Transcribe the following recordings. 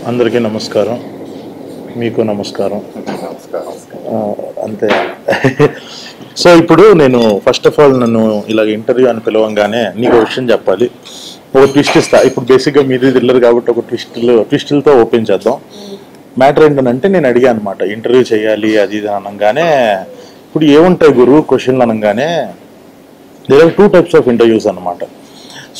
అందరికీ నమస్కారం, మీకు నమస్కారం. అంతే. సో ఇప్పుడు నేను ఫస్ట్ ఆఫ్ ఆల్ నన్ను ఇలాగ ఇంటర్వ్యూ అని పిలవంగానే నీకు ఒక విషయం చెప్పాలి, ఒక ట్విస్ట్ ఇస్తా. ఇప్పుడు బేసిక్గా మీది థ్రిల్లర్ కాబట్టి ఒక ట్విస్టులతో ఓపెన్ చేద్దాం. మ్యాటర్ ఏంటంటే నేను అడిగా అనమాట, ఇంటర్వ్యూ చేయాలి అది ఇది అనగానే, ఇప్పుడు ఏముంటాయి గురు క్వశ్చన్లు అనగానే, there are 2 types of interviews అనమాట.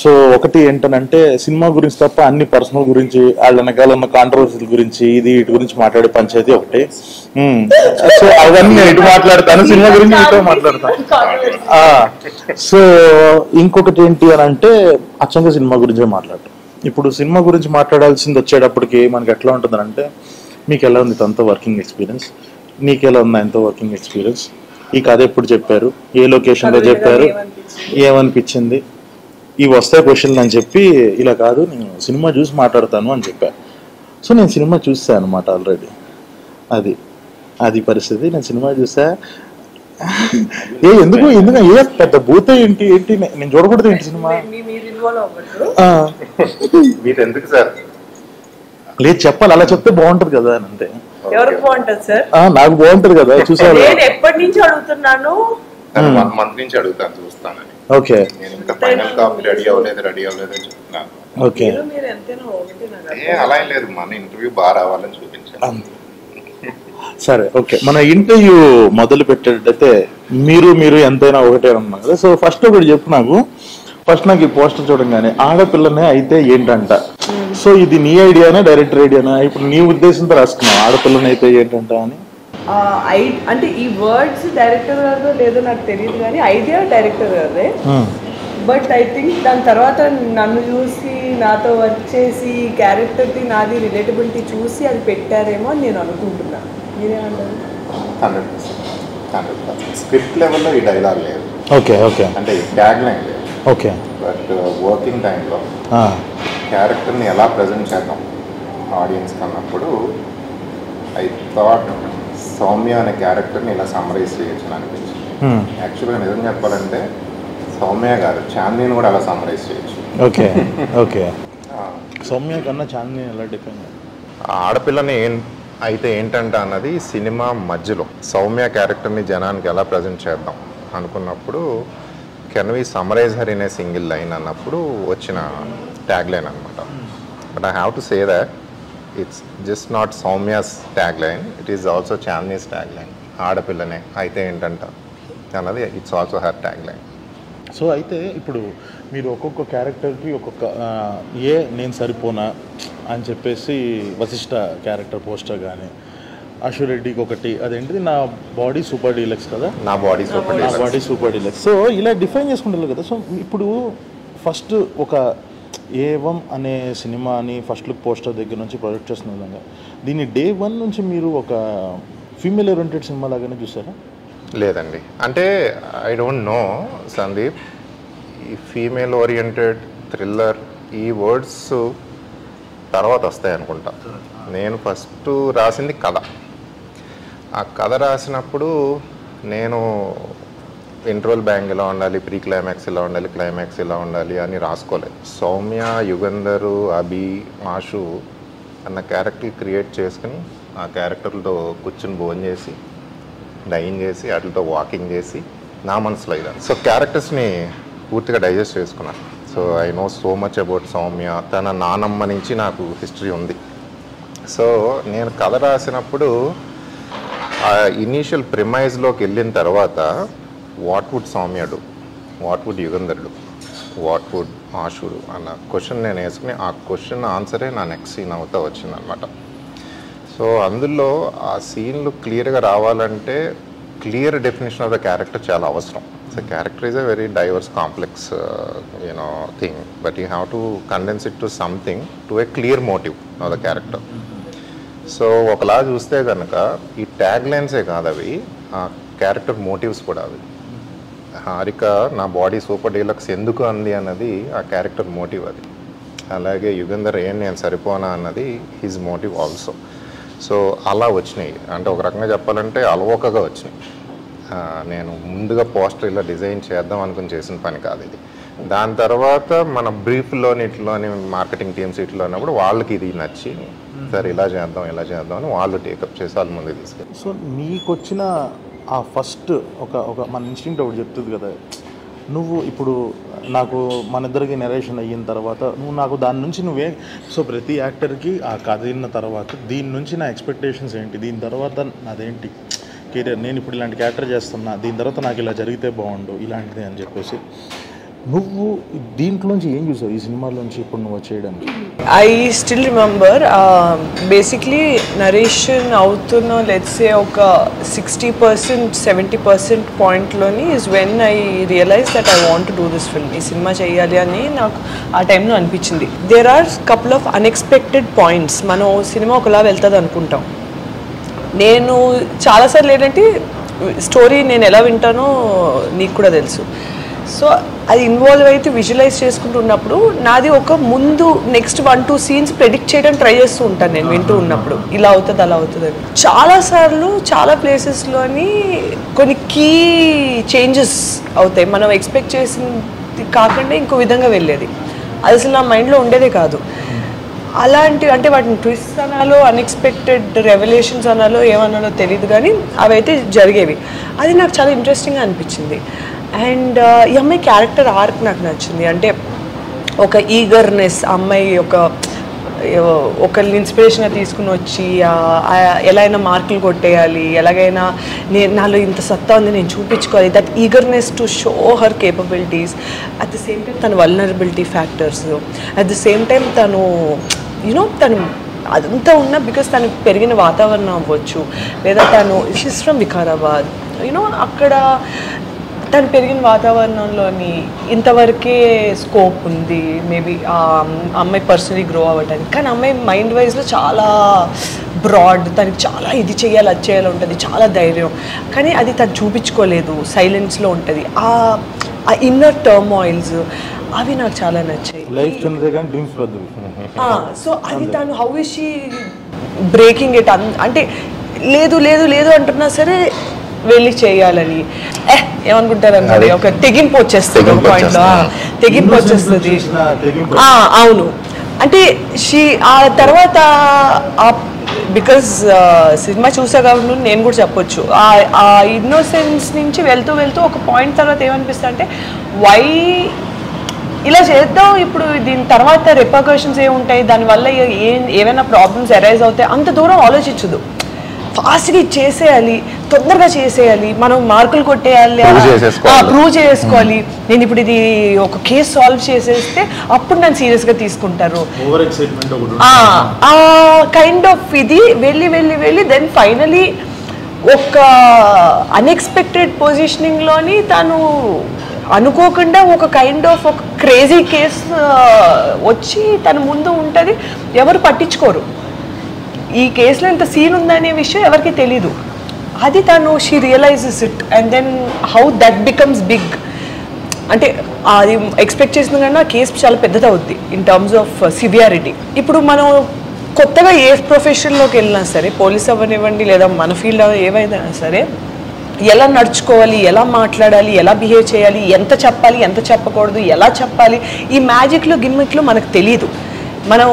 సో ఒకటి ఏంటనంటే సినిమా గురించి తప్ప అన్ని పర్సనల్ గురించి, వాళ్ళ వెనకాల ఉన్న కాంట్రవర్సీల గురించి, ఇది ఇటు గురించి మాట్లాడే పంచాయతీ ఒకటి. సో అవన్నీ నేను ఇటు మాట్లాడతాను, సినిమా గురించి ఇటు మాట్లాడతాను. సో ఇంకొకటి ఏంటి అని అంటే అచ్చంగా సినిమా గురించే మాట్లాడటం. ఇప్పుడు సినిమా గురించి మాట్లాడాల్సింది వచ్చేటప్పటికి మనకి ఎట్లా ఉంటుంది అంటే, మీకు ఎలా ఉంది తనతో వర్కింగ్ ఎక్స్పీరియన్స్, నీకు ఎలా ఉంది ఆయనతో వర్కింగ్ ఎక్స్పీరియన్స్, ఈ కథ ఎప్పుడు చెప్పారు, ఏ లొకేషన్లో చెప్పారు, ఏమనిపించింది, ఇవి వస్తాయి క్వశ్చన్లు అని చెప్పి, ఇలా కాదు నేను సినిమా చూసి మాట్లాడతాను అని చెప్పాను. సో నేను సినిమా చూసాను అనమాట ఆల్రెడీ. అది పరిస్థితి. నేను సినిమా చూసా. ఎందుకు ఏ పెద్ద భూత ఏంటి నేను చూడకూడదు ఏంటి సినిమా? లేదు చెప్పాలి, అలా చెప్తే బాగుంటది కదా అని. అంతే. ఎవరికి బాగుంటది సార్? నాకు బాగుంటది కదా, చూసాను. నేను ఎప్పటి నుంచి అడుగుతున్నాను, 1 month నుంచి అడుగుతాను, చూస్తానని. ఓకే, నేను ఇంకా ఫైనల్ కాపీ రెడీ అవ్వలేదు అని చెప్తున్నాను. ఓకే, మీరు ఎంతైనా ఒకటేనా? అలా ఏం లేదు, మన ఇంటర్వ్యూ బాగా రావాలని చూపించాను. సరే ఓకే. మన ఇంటర్వ్యూ మొదలు పెట్టేటైతే మీరు ఎంతైనా ఒకటే అన్నారు కదా. సో ఫస్ట్ ఒకటి చెప్పు నాకు. ఫస్ట్ నాకు ఈ పోస్టర్ చూడంగానే ఆడపిల్లనే అయితే ఏంటంట. సో ఇది నీ ఐడియానా డైరెక్టర్ ఐడియానా? ఇప్పుడు నీ ఉద్దేశంతో రాసుకున్నావు ఆడపిల్లని అయితే ఏంటంట అని. అంటే ఈ వర్డ్స్ డైరెక్టర్ గారిదో లేదో నాకు తెలియదు, కానీ ఐడియా డైరెక్టర్ గారిదే. బట్ ఐ థింక్ దాని తర్వాత నన్ను చూసి నాతో వర్క్ చేసి క్యారెక్టర్ది నాది రిలేటబిలిటీ చూసి అది పెట్టారేమో అని నేను అనుకుంటున్నాను. మీరేమంటారు? 100% స్క్రిప్ట్ లెవెల్లో ఈ డైలాగ్ లేదు. ఓకే ఓకే, అంటే ట్యాగ్ లైన్ లేదు. ఓకే. బట్ వర్కింగ్ టైంలో క్యారెక్టర్ని ఎలా ప్రజెంట్ చేద్దాం ఆడియన్స్ కన్నప్పుడు ఐ థాట్ సౌమ్య అనే క్యారెక్టర్ని ఇలా సమ్మరైజ్ చేయొచ్చు అని అనిపించింది. యాక్చువల్గా నిజం చెప్పాలంటే సౌమ్య గారు చాందిని కూడా అలా సమ్మరైజ్ చేయొచ్చు. Okay okay. సౌమ్య కన్నా చాందిని ఎలా డిఫైన్? ఆడపిల్లని అయితే ఏంటంట అన్నది సినిమా మధ్యలో సౌమ్య క్యారెక్టర్ని జనానికి ఎలా ప్రజెంట్ చేద్దాం అనుకున్నప్పుడు can we summarise her in a single line అన్నప్పుడు వచ్చిన ట్యాగ్ లైన్ అనమాట. But I have to say that it's just not Soumya's tag line, it is also Chandini's tag line. ఆడపిల్లనే అయితే ఏంటంట అన్నది it's also her tag line. So అయితే ఇప్పుడు మీరు ఒక్కొక్క క్యారెక్టర్కి ఒక్కొక్క నేను సరిపోనా అని చెప్పేసి వశిష్ఠ క్యారెక్టర్ పోస్టర్ కానీ, అశురెడ్డికి ఒకటి అదేంటిది నా బాడీ సూపర్ డీలక్స్ కదా, నా బాడీ సూపర్ డీలక్స్. సో ఇలా డిఫైన్ చేసుకుంటారు కదా. సో ఇప్పుడు ఫస్ట్ ఒక ఏవం అనే సినిమాని ఫస్ట్ లుక్ పోస్టర్ దగ్గర నుంచి ప్రొజెక్ట్ చేస్తున్న విధంగా దీన్ని డే 1 నుంచి మీరు ఒక ఫీమేల్ ఓరియంటెడ్ సినిమా లాగానే చూసారా? లేదండి, అంటే ఐ డోంట్ నో సందీప్, ఈ ఫీమేల్ ఓరియంటెడ్ థ్రిల్లర్ ఈ వర్డ్స్ తర్వాత వస్తాయి అనుకుంటా. నేను ఫస్ట్ రాసింది కథ. ఆ కథ రాసినప్పుడు నేను ఇంటర్వల్ బ్యాంగ్ ఇలా ఉండాలి, ప్రీ క్లైమాక్స్ ఇలా ఉండాలి, క్లైమాక్స్ ఇలా ఉండాలి అని రాసుకోలేదు. సౌమ్య, యుగంధరు, అభి, ఆషు అన్న క్యారెక్టర్ క్రియేట్ చేసుకుని ఆ క్యారెక్టర్లతో కూర్చుని భోజనం చేసి డైన్ చేసి వాటితో వాకింగ్ చేసి నా మనసులో ఇలా సో క్యారెక్టర్స్ని పూర్తిగా డైజెస్ట్ చేసుకున్నాను. So I know so much about Soumya. తన నానమ్మ నుంచి నాకు హిస్టరీ ఉంది. సో నేను కథ రాసినప్పుడు ఆ ఇనీషియల్ ప్రిమైజ్లోకి వెళ్ళిన తర్వాత what would Soumya do, what would Yugandhar do, what would Ashu అన్న క్వశ్చన్ నేను వేసుకుని ఆ క్వశ్చన్ ఆన్సరే నా నెక్స్ట్ సీన్ అవుతా వచ్చిందనమాట. సో అందులో ఆ సీన్లు క్లియర్గా రావాలంటే clear definition of the character చాలా అవసరం. So character is a very diverse complex thing, but you have to condense it to something to a clear motive of the character. So ఒకలా చూస్తే కనుక ఈ ట్యాగ్ లైన్సే కాదు అవి, ఆ క్యారెక్టర్ మోటివ్స్ కూడా అవి. హారిక నా బాడీ సూపర్ డీలక్స్ ఎందుకు అంది అన్నది ఆ క్యారెక్టర్ మోటివ్ అది. అలాగే యుగంధర్ నేను సరిపోనా అన్నది హిజ్ మోటివ్ ఆల్సో. సో అలా వచ్చినాయి. అంటే ఒక రకంగా చెప్పాలంటే అలవోకగా వచ్చినాయి. నేను ముందుగా పోస్టర్ ఇలా డిజైన్ చేద్దాం అనుకుని చేసిన పని కాదు ఇది. దాని తర్వాత మన బ్రీఫ్లోని ఇట్లోని మార్కెటింగ్ టీమ్స్ ఇట్లా ఉన్నప్పుడు వాళ్ళకి ఇది నచ్చి సరే ఇలా చేద్దాం అని వాళ్ళు టేకప్ చేసి వాళ్ళ ముందు తీసుకెళ్ళి. సో నీకు వచ్చిన ఆ ఫస్ట్ ఒక మన ఇన్స్టింక్ట్ ఒకటి చెప్తుంది కదా, నువ్వు ఇప్పుడు నాకు మన ఇద్దరికి నెరేషన్ అయిన తర్వాత నువ్వు నాకు దాని నుంచి సో ప్రతి యాక్టర్కి ఆ కథ విన్న తర్వాత దీని నుంచి నా ఎక్స్పెక్టేషన్స్ ఏంటి, దీని తర్వాత నాదేంటి కెరియర్, నేను ఇప్పుడు ఇలాంటి క్యారెక్టర్ చేస్తున్నా, దీని తర్వాత నాకు ఇలా జరిగితే బాగుండు ఇలాంటిది అని చెప్పేసి నువ్వు దీంట్లోంచి ఏం చూసావు ఈ సినిమాలోంచి ఇప్పుడు నువ్వు చేయడానికి? I still remember basically narration అవుతున్న లెట్సే ఒక 60% 70% పాయింట్లోని is when I realise that I want to do this film. ఈ సినిమా చేయాలి అని నాకు ఆ టైంలో అనిపించింది. There are couple of unexpected points. మనం సినిమా ఒకలా వెళ్తుంది అనుకుంటాం. నేను చాలాసార్లు ఏంటంటే స్టోరీ నేను ఎలా వింటానో నీకు కూడా తెలుసు. సో అది ఇన్వాల్వ్ అయితే విజువలైజ్ చేసుకుంటున్నప్పుడు నాది ఒక ముందు నెక్స్ట్ 1-2 సీన్స్ ప్రెడిక్ట్ చేయడం ట్రై చేస్తూ ఉంటాను నేను వింటూ ఉన్నప్పుడు, ఇలా అవుతుంది అలా అవుతుంది అని. చాలాసార్లు చాలా ప్లేసెస్లోని కొన్ని కీ చేంజెస్ అవుతాయి, మనం ఎక్స్పెక్ట్ చేసింది కాకుండా ఇంకో విధంగా వెళ్ళేది. అది అసలు నా మైండ్లో ఉండేదే కాదు. అలాంటి అంటే వాటిని ట్విస్ట్ అనాలో అన్ఎక్స్పెక్టెడ్ రెవల్యూషన్స్ అనాలో ఏమన్నాలో తెలియదు, కానీ అవి అయితే జరిగేవి. అది నాకు చాలా ఇంట్రెస్టింగ్గా అనిపించింది. అండ్ ఈ అమ్మాయి క్యారెక్టర్ ఆర్క్ నాకు నచ్చింది. అంటే ఒక ఈగర్నెస్, అమ్మాయి ఒకరిని ఇన్స్పిరేషన్గా తీసుకుని వచ్చి ఎలా అయినా మార్కులు కొట్టేయాలి, ఎలాగైనా నాలో ఇంత సత్తా ఉంది నేను చూపించుకోవాలి, that eagerness to show her capabilities. At the same time తన vulnerability factors, at the same time తను తను అదంతా ఉన్నా బికాస్ తను పెరిగిన వాతావరణం అవ్వచ్చు, లేదా తను షీస్ ఫ్రమ్ వికారాబాద్, అక్కడ తను పెరిగిన వాతావరణంలోని ఇంతవరకే స్కోప్ ఉంది మేబీ ఆ అమ్మాయి పర్సనలీ గ్రో అవ్వడానికి. కానీ అమ్మాయి మైండ్ వైజ్లో చాలా బ్రాడ్, తనకి చాలా ఇది చేయాలి అది చేయాలి ఉంటుంది, చాలా ధైర్యం, కానీ అది తను చూపించుకోలేదు, సైలెన్స్లో ఉంటుంది. ఆ ఇన్నర్ టర్మాయిల్స్ అవి నాకు చాలా నచ్చాయి. సో అది తను how is she breaking it, అంటే లేదు లేదు లేదు అంటున్నా సరే వెళ్ళి చేయాలని ఏమనుకుంటారు అన్నది ఒక తెగింపు వచ్చేస్తుంది, ఒక పాయింట్లో తెగింపు వచ్చేస్తుంది. అవును, అంటే ఆ తర్వాత బికాజ్ సినిమా చూసా కాబట్టి నేను కూడా చెప్పొచ్చు, ఆ ఇన్నోసెన్స్ నుంచి వెళ్తూ వెళ్తూ ఒక పాయింట్ తర్వాత ఏమనిపిస్తుంది అంటే వై ఇలా చేద్దాం, ఇప్పుడు దీని తర్వాత రిపర్కషన్స్ ఏముంటాయి, దానివల్ల ఏమైనా ప్రాబ్లమ్స్ అరైజ్ అవుతాయి, అంత దూరం ఆలోచించదు. ఫాస్ట్గా చేసేయాలి, తొందరగా చేసేయాలి, మనం మార్కులు కొట్టేయాలి, ప్రూవ్ చేసుకోవాలి, నేను ఇప్పుడు ఇది ఒక కేసు సాల్వ్ చేసేస్తే అప్పుడు నన్ను సీరియస్గా తీసుకుంటారు, ఆ కైండ్ ఆఫ్ ఇది వెళ్ళి వెళ్ళి వెళ్ళి దెన్ ఫైనలీ ఒక అన్ఎక్స్పెక్టెడ్ పొజిషనింగ్లోని తను అనుకోకుండా ఒక కైండ్ ఆఫ్ ఒక క్రేజీ కేసు వచ్చి తన ముందు ఉంటుంది, ఎవరు పట్టించుకోరు. ఈ కేసులో ఇంత సీన్ ఉందనే విషయం ఎవరికి తెలీదు. అది తను she realizes it and then how that becomes big. అంటే అది ఎక్స్పెక్ట్ చేసిన కన్నా కేసు చాలా పెద్దది అవుద్ది ఇన్ టర్మ్స్ ఆఫ్ సివియారిటీ. ఇప్పుడు మనం కొత్తగా ఏ ప్రొఫెషన్లోకి వెళ్ళినా సరే, పోలీస్ అవ్వనివ్వండి లేదా మన ఫీల్డ్ ఏవైనా సరే, ఎలా నడుచుకోవాలి, ఎలా మాట్లాడాలి, ఎలా బిహేవ్ చేయాలి, ఎంత చెప్పాలి ఎంత చెప్పకూడదు, ఎలా చెప్పాలి, ఈ మ్యాజిక్లు గిమ్మిక్లు మనకు తెలీదు. మనం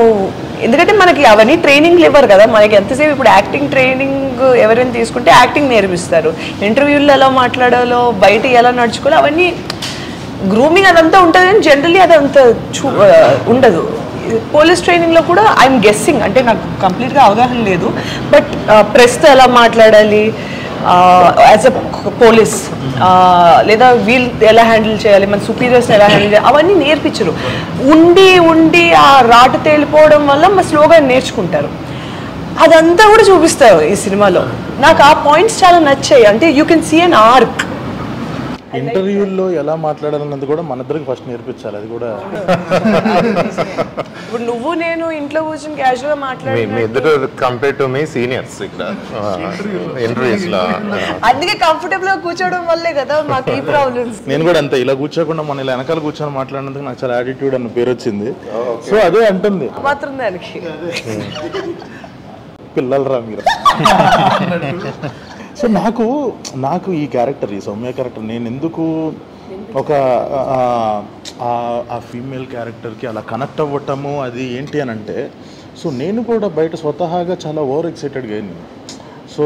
ఎందుకంటే మనకి అవన్నీ ట్రైనింగ్లు ఇవ్వరు కదా, మనకి ఎంతసేపు ఇప్పుడు యాక్టింగ్ ట్రైనింగ్ ఎవరైనా తీసుకుంటే యాక్టింగ్ నేర్పిస్తారు, ఇంటర్వ్యూల్లో ఎలా మాట్లాడాలో, బయట ఎలా నడుచుకోవాలో అవన్నీ గ్రూమింగ్ అదంతా ఉంటుంది, కానీ జనరల్లీ అదంతా ఉండదు. పోలీస్ ట్రైనింగ్లో కూడా ఐఎమ్ గెస్సింగ్, అంటే నాకు కంప్లీట్గా అవగాహన లేదు, బట్ ప్రెస్తో ఎలా మాట్లాడాలి యాజ్ అ పోలీస్, లేదా వీల్ ఎలా హ్యాండిల్ చేయాలి, మన సుపీరియర్స్ని ఎలా హ్యాండిల్ చేయాలి, అవన్నీ నేర్పించరు. ఉండి ఉండి ఆ రాటు తేలిపోవడం వల్ల మన స్లోగా నేర్చుకుంటారు. అదంతా కూడా చూపిస్తారు ఈ సినిమాలో. నాకు ఆ పాయింట్స్ చాలా నచ్చాయి. అంటే you can see an arc. ఇంటర్వ్యూల్లో ఎలా మాట్లాడాలన్నది కూడా మన ఇద్దరికి ఫస్ట్ నేర్పించాలి. అది కూడా ఇప్పుడు నువ్వు నేను ఇంట్లో కూర్చొని క్యాజువల్ గా మాట్లాడి మీ ఇద్దరు కంపేర్ టు మీ సీనియర్స్ ఇక్కడ ఇంటర్వ్యూస్ లో, అందుకే కంఫర్టబుల్ గా కూర్చోవడం వల్లే కదా మాకు ఈ ప్రాబ్లమ్స్. నేను కూడా అంతే, ఇలా కూర్చోకుండా మన ఇలా వెనకాల కూర్చొని మాట్లాడినందుకు నాకు చాలా యాటిట్యూడ్ అన్న పేరు వచ్చింది. సో అదే అంటుంది మాత్రం దానికి పిల్లలరా మీరు. సో నాకు ఈ క్యారెక్టర్, ఈ సౌమ్య క్యారెక్టర్ నేను ఎందుకు ఒక ఆ ఫీమేల్ క్యారెక్టర్కి అలా కనెక్ట్ అవ్వటము అది ఏంటి అని అంటే, సో నేను కూడా బయట స్వతహాగా చాలా ఓవర్ ఎక్సైటెడ్గా అయింది. సో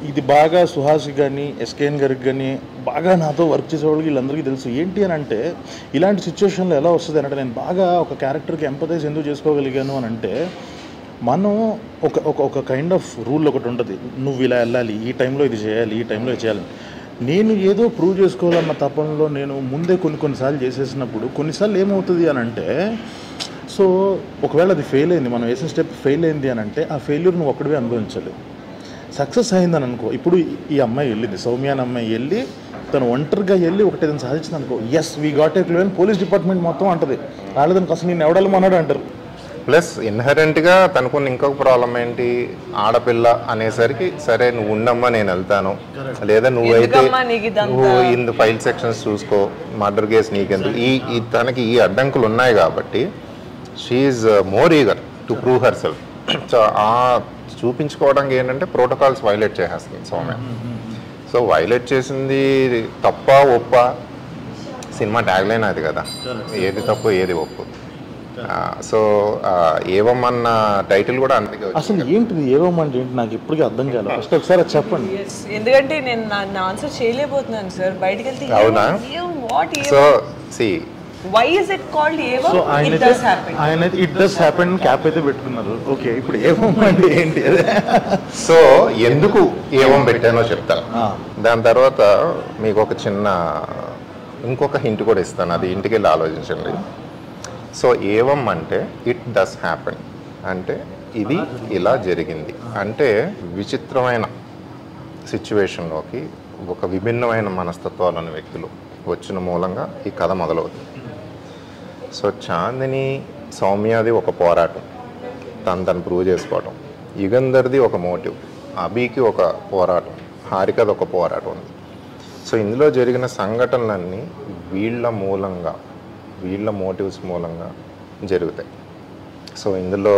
ఇది బాగా సుహాస్కి కానీ ఎస్కేఎన్ గారికి కానీ బాగా నాతో వర్క్ చేసేవాళ్ళకి వీళ్ళందరికీ తెలుసు. ఏంటి అని అంటే ఇలాంటి సిచ్యువేషన్లో ఎలా వస్తుంది అంటే, నేను బాగా ఒక క్యారెక్టర్కి ఎంపథైజ్ ఎందుకు చేసుకోగలిగాను అని అంటే, మనం ఒక కైండ్ ఆఫ్ రూల్ ఒకటి ఉంటుంది, నువ్వు ఇలా వెళ్ళాలి, ఈ టైంలో ఇది చేయాలి, ఈ టైంలో ఇది చేయాలి. నేను ఏదో ప్రూవ్ చేసుకోవాలన్న తపనలో నేను ముందే కొన్నిసార్లు చేసేసినప్పుడు కొన్నిసార్లు ఏమవుతుంది అని అంటే, సో ఒకవేళ అది ఫెయిల్ అయింది, మనం వేసిన స్టెప్ ఫెయిల్ అయింది అని అంటే ఆ ఫెయిల్యూర్ నువ్వు ఒక్కడివే అనుభవించాలి. సక్సెస్ అయిందని అనుకో, ఇప్పుడు ఈ అమ్మాయి వెళ్ళింది, సౌమ్య అనే అమ్మాయి వెళ్ళి తను ఒంటరిగా వెళ్ళి ఒకటి ఏదైనా సాధించింది అనుకో, yes we got a clue అని పోలీస్ డిపార్ట్మెంట్ మొత్తం అంటది, రాలేదని అసలు నేను ఎవడాలమన్నాడు అంటారు. ప్లస్ ఇన్హరెంట్గా తనకున్న ఇంకొక ప్రాబ్లం ఏంటి, ఆడపిల్ల అనేసరికి సరే నువ్వు ఉండమ్మా నేను వెళ్తాను, లేదా నువ్వైతే నువ్వు ఇన్ ఫైల్ సెక్షన్స్ చూసుకో, మర్డర్ కేసు నీకెందుకు, ఈ తనకి ఈ అడ్డంకులు ఉన్నాయి కాబట్టి she's more eager to prove herself. So ఆ చూపించుకోవడానికి ఏంటంటే ప్రోటోకాల్స్ వైలేట్ చేసేస్తుంది సౌమ్య. సో వైలేట్ చేసింది తప్ప ఒప్ప, సినిమా ట్యాగ్లైన్ అది కదా, ఏది తప్పు ఏది ఒప్పు. సో ఏవమ్మన్న టైటిల్ కూడా అందుకే. అసలు ఏంటిది ఏవమ్మంటే ఏంటి నాకు ఇప్పటికీ అర్థం కాలేదు, ఫస్ట్ ఒకసారి చెప్పండి. ఎందుకంటే నేను నా ఆన్సర్ చేయలేకపోతున్నాను సార్, బయటికి వెళ్తే అవునా? So see why is it called ఏవం? So it does happen. ఆయన ఇట్ డస్ హ్యాపెన్ క్యాప్ అయితే పెట్టుకున్నారు. ఓకే, ఇప్పుడు ఏవమ్మంటే ఏంటి? సో ఎందుకు ఏవం పెట్టానో చెప్తాను, దాని తర్వాత మీకు ఒక చిన్న ఇంకొక హింట్ కూడా ఇస్తాను, అది ఇంటికి వెళ్ళి ఆలోచించండి. సో ఏవం అంటే ఇట్ డస్ హ్యాపెన్ అంటే ఇది ఇలా జరిగింది అంటే విచిత్రమైన సిచ్యువేషన్లోకి ఒక విభిన్నమైన మనస్తత్వాలను వ్యక్తులు వచ్చిన మూలంగా ఈ కథ మొదలవుతుంది. సో చాందిని సౌమ్యది ఒక పోరాటం, తను ప్రూవ్ చేసుకోవటం, యుగంధర్ది ఒక మోటివ్, అభికి ఒక పోరాటం, హారికది ఒక పోరాటం ఉంది. సో ఇందులో జరిగిన సంఘటనలన్నీ వీళ్ళ మూలంగా, వీళ్ళ మోటివ్స్ మూలంగా జరుగుతాయి. సో ఇందులో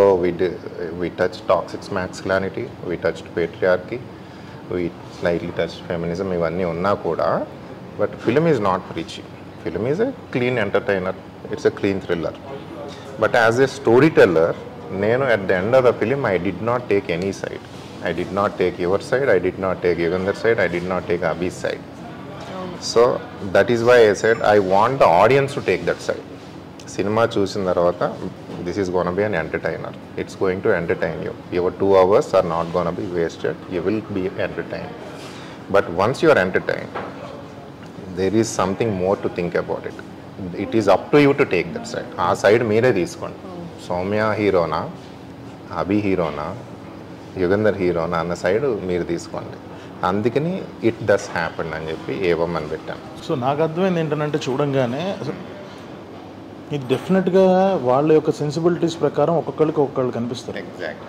we touch toxic masculinity, we touch patriarchy, we slightly touch feminism, ఇవన్నీ ఉన్నా కూడా but film is not preachy. Film is a clean entertainer, it's a clean thriller. But as a story teller నేను at the end of the film I did not take any side. I did not take your side, I did not take Yugandhar side, I did not take Abhi's side. So that is why I said I want the audience to take that side. Cinema చూసిన తర్వాత this is gonna be an entertainer, it's going to entertain you. Your 2 hours are not gonna be wasted, you will be entertain. But once you are entertain there is something more to think about it. It is up to you to take that side. ఆ side మీరే తీసుకోండి. సౌమ్య హీరోనా, అభి హీరోనా, యుగంధర్ హీరోనా అన్న side మీరు తీసుకోండి. అందుకని ఇట్ డస్ హ్యాపెన్ అని చెప్పి ఏవం అని పెట్టాను. సో నాకు అర్థమైంది ఏంటంటే చూడంగానే ఇది డెఫినెట్గా వాళ్ళ యొక్క సెన్సిబిలిటీస్ ప్రకారం ఒక్కొక్కళ్ళు కనిపిస్తారు. ఎగ్జాక్ట్.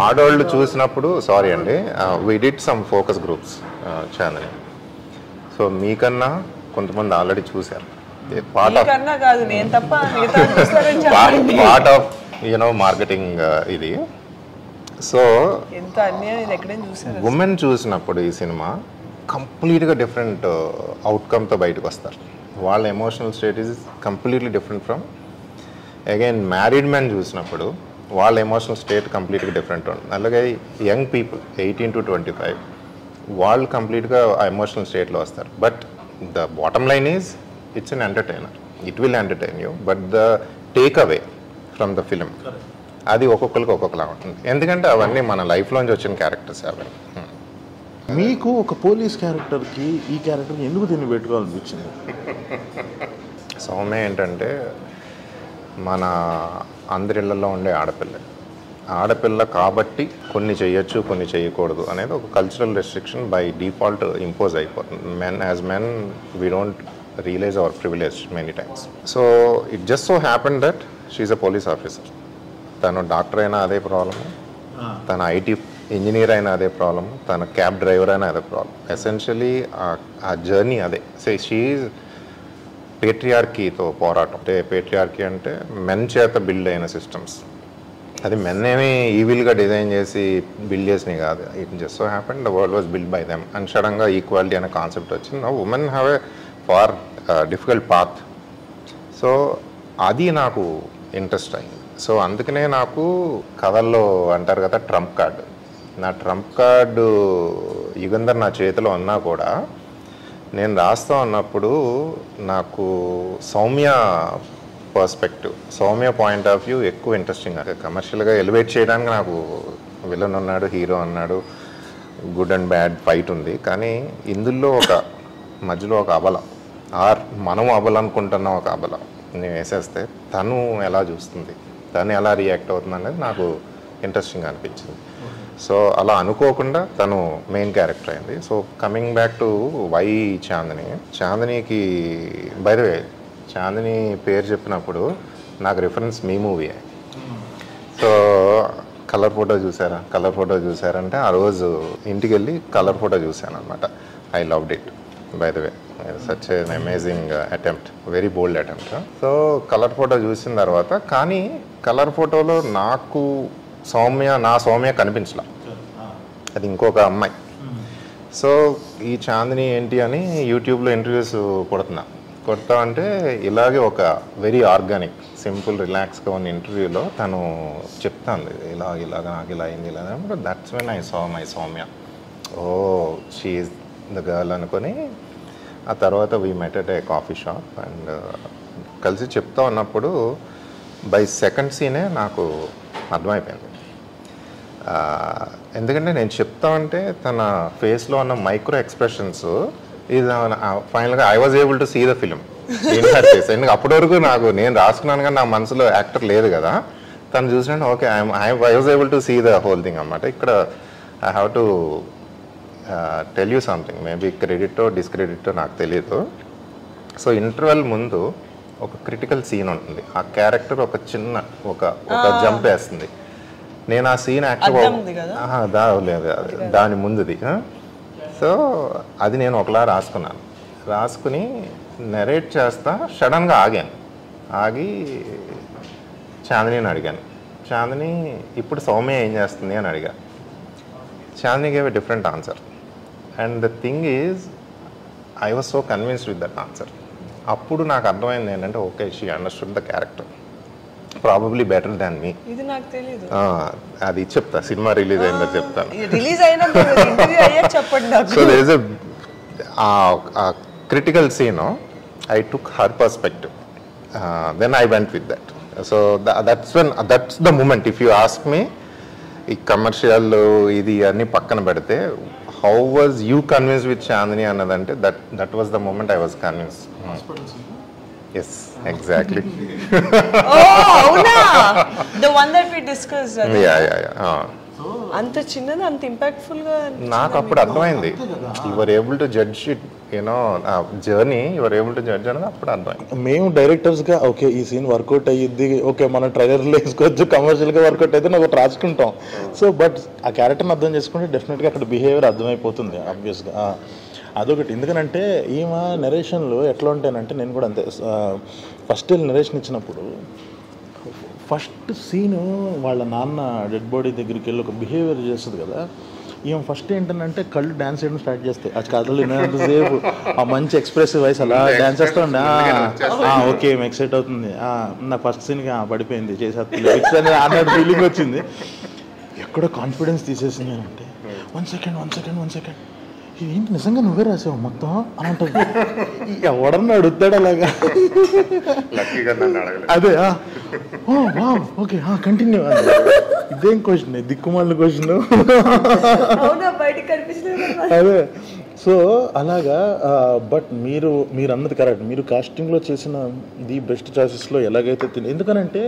ఆడవాళ్ళు చూసినప్పుడు సారీ అండి, we did some focus groups channel. So మీకన్నా కొంతమంది ఆల్రెడీ చూశారు. పార్ట్ ఆఫ్ మార్కెటింగ్ ఇది. సో ఉమెన్ చూసినప్పుడు ఈ సినిమా కంప్లీట్గా డిఫరెంట్ అవుట్కమ్తో బయటకు వస్తారు. వాళ్ళ emotional state is completely different from again married men చూసినప్పుడు వాళ్ళ ఎమోషనల్ స్టేట్ కంప్లీట్గా డిఫరెంట్ ఉంటుంది. అలాగే యంగ్ పీపుల్ 18 to 25 వాళ్ళు కంప్లీట్గా ఆ ఎమోషనల్ స్టేట్లో వస్తారు. But the bottom line is it's an entertainer, it will entertain you. But the take away from the film అది ఒక్కొక్కరికి ఒక్కొక్కలా ఉంటుంది. ఎందుకంటే అవన్నీ మన లైఫ్లోంచి వచ్చిన క్యారెక్టర్స్ అవన్నీ. మీకు ఒక పోలీస్ క్యారెక్టర్కి ఈ క్యారెక్టర్కి ఎందుకు దీన్ని పెట్టుకోవాలనిపించింది? సౌమ్య ఏంటంటే మన అందరిళ్లలో ఉండే ఆడపిల్ల కాబట్టి కొన్ని చేయొచ్చు కొన్ని చేయకూడదు అనేది ఒక cultural restriction by default impose అయిపోతుంది. Men we don't realise our privilege many times. So it just so happen that she's a police officer. తను డాక్టర్ అయినా అదే ప్రాబ్లము, తన ఐటీ ఇంజనీర్ అయినా అదే ప్రాబ్లము, తన క్యాబ్ డ్రైవర్ అయినా అదే ప్రాబ్లం. ఎసెన్షియలీ ఆ జర్నీ అదే. సో షీఈ్ పేట్రియార్కీతో పోరాటం. అంటే పేట్రియార్కీ అంటే మెన్ చేత బిల్డ్ అయిన సిస్టమ్స్. అది మెన్ ఏమీ ఈవిల్గా డిజైన్ చేసి బిల్డ్ చేసినవి కాదు. It just so happen the world was build by them. And సడన్గా ఈక్వాలిటీ అనే కాన్సెప్ట్ వచ్చింది. Women have a far difficult path. So అది నాకు ఇంట్రెస్ట్ అయింది. సో అందుకనే నాకు కథల్లో అంటారు కదా ట్రంప్ కార్డు, నా ట్రంప్ కార్డు యుగంధర్ నా చేతిలో ఉన్నా కూడా నేను రాస్తా ఉన్నప్పుడు నాకు Soumya perspective, Soumya point of view ఎక్కువ ఇంట్రెస్టింగ్. కమర్షియల్గా ఎలివేట్ చేయడానికి నాకు విలన్ ఉన్నాడు, హీరో అన్నాడు, గుడ్ అండ్ బ్యాడ్ ఫైట్ ఉంది. కానీ ఇందులో ఒక మధ్యలో ఒక అబల, మనం అబల అనుకుంటున్న ఒక అబల నేను వేసేస్తే తను ఎలా చూస్తుంది, తను ఎలా రియాక్ట్ అవుతుంది అనేది నాకు ఇంట్రెస్టింగ్ అనిపించింది. సో అలా అనుకోకుండా తను మెయిన్ క్యారెక్టర్ అయింది. So coming back to why చాందినికి బై ద వే చాందిని పేరు చెప్పినప్పుడు నాకు రిఫరెన్స్ మీ మూవీ. సో కలర్ ఫోటో చూసారంటే ఆ రోజు ఇంటికి వెళ్ళి కలర్ ఫోటో చూశాను అనమాట. I loved it by the way, such an amazing attempt, very bold attempt. So colour photo చూసిన తర్వాత కానీ కలర్ ఫోటోలో నాకు నా సౌమ్య కనిపించలా, అది ఇంకొక అమ్మాయి. సో ఈ చాందిని ఏంటి అని యూట్యూబ్లో ఇంటర్వ్యూస్ కొడతా అంటే ఇలాగే ఒక వెరీ ఆర్గానిక్ సింపుల్ రిలాక్స్గా ఉన్న ఇంటర్వ్యూలో తను చెప్తాను ఇలాగ నాకు ఇలా అయింది ఇలా. That's when I saw my Soumya, oh she is the girl అనుకొని ఆ తర్వాత we met at a coffee shop and కలిసి చెప్తా ఉన్నప్పుడు బై సెకండ్ సీనే నాకు అర్థమైపోయింది. ఎందుకంటే నేను చెప్తా ఉంటే తన ఫేస్లో ఉన్న మైక్రో ఎక్స్ప్రెషన్స్ ఇది ఫైనల్గా I was able to see the film in her face. ఎందుకంటే అప్పటి వరకు నేను రాసుకున్నాను కానీ నా మనసులో యాక్టర్ లేదు కదా. తను చూసినట్టు okay I was able to see the whole thing అన్నమాట. ఇక్కడ I have to tell you something, maybe క్రెడిటో డిస్క్రెడిటో నాకు తెలియదు. సో ఇంటర్వెల్ ముందు ఒక క్రిటికల్ సీన్ ఉంటుంది, ఆ క్యారెక్టర్ ఒక చిన్న ఒక జంప్ వేస్తుంది. నేను ఆ సీన్ యాక్చువల్గా దాని ముందుది. సో అది నేను ఒకలా రాసుకుని నెరేట్ చేస్తా సడన్గా ఆగి చాందిని అడిగాను, చాందిని ఇప్పుడు సౌమ్య ఏం చేస్తుంది అని అడిగా. Chandini gave a different answer and the thing is I was so convinced with that answer. అప్పుడు నాకు అర్థమైంది ఏంటంటే okay she understood the character probably better than me. ఇది నాకు తెలియదు, అది చెప్తా సినిమా రిలీజ్ అయిందో చెప్తాను. చెప్పండి. So there is a critical scene, I took her perspective, then I went with that. So that's the moment. If you ask me, ఈ commercial ఇది అన్ని పక్కన పెడితే how was you convinced with Chandini అన్నదంటే that was the moment I was convinced. Yes, exactly. అవునా, the one that we discussed. Yeah. అంత చిన్నది అంత impactful గా నాకు అప్పుడు అర్థమైంది. Your able to judge it, you know journey your able to judge అనేది అప్పుడు అర్థమైంది. మేము డైరెక్టర్స్గా ఓకే ఈ సీన్ వర్కౌట్ అయ్యిద్ది, ఓకే మన ట్రైలర్లో వేసుకోవచ్చు, కమర్షియల్గా వర్కౌట్ అయితే నాకు రాసుకుంటాం. సో బట్ ఆ క్యారెక్టర్ని అర్థం చేసుకుంటే డెఫినెట్గా అక్కడ బిహేవియర్ అర్థమైపోతుంది ఆబ్వియస్గా. అదొకటి. ఎందుకనంటే ఈమె నెరేషన్లో ఎట్లా ఉంటానంటే నేను కూడా అంతే. ఫస్ట్ నెరేషన్ ఇచ్చినప్పుడు ఫస్ట్ సీను వాళ్ళ నాన్న డెడ్ బాడీ దగ్గరికి వెళ్ళి ఒక బిహేవియర్ చేస్తుంది కదా, ఈమె ఫస్ట్ ఏంటంటే కళ్ళు డ్యాన్స్ చేయడం స్టార్ట్ చేస్తాయి. ఆ కథలు వినేంతసేపు ఆ మంచి ఎక్స్ప్రెసివ్ వాయిస్ అలా డ్యాన్స్ చేస్తా ఉండే ఓకే ఏమి ఎక్సైట్ అవుతుంది. నాకు ఫస్ట్ సీన్కి పడిపోయింది చేసేస్తుంది అన్నట్టు ఫీలింగ్ వచ్చింది. ఎక్కడో కాన్ఫిడెన్స్ తీసేసింది అంటే వన్ సెకండ్ ఏంటి నిజంగా నువ్వే రాసావు మొత్తం అని అంటుంది. ఎవడన్నా అడుగుతాడు అలాగా. అదే ఓకే కంటిన్యూ. ఇదేం క్వశ్చన్, దిక్కుమాలిన క్వశ్చన్. అదే. సో అలాగా. బట్ మీరు అన్నది కరెక్ట్. మీరు కాస్టింగ్లో చేసిన ది బెస్ట్ చాయిసెస్లో ఎలాగైతే ఎందుకనంటే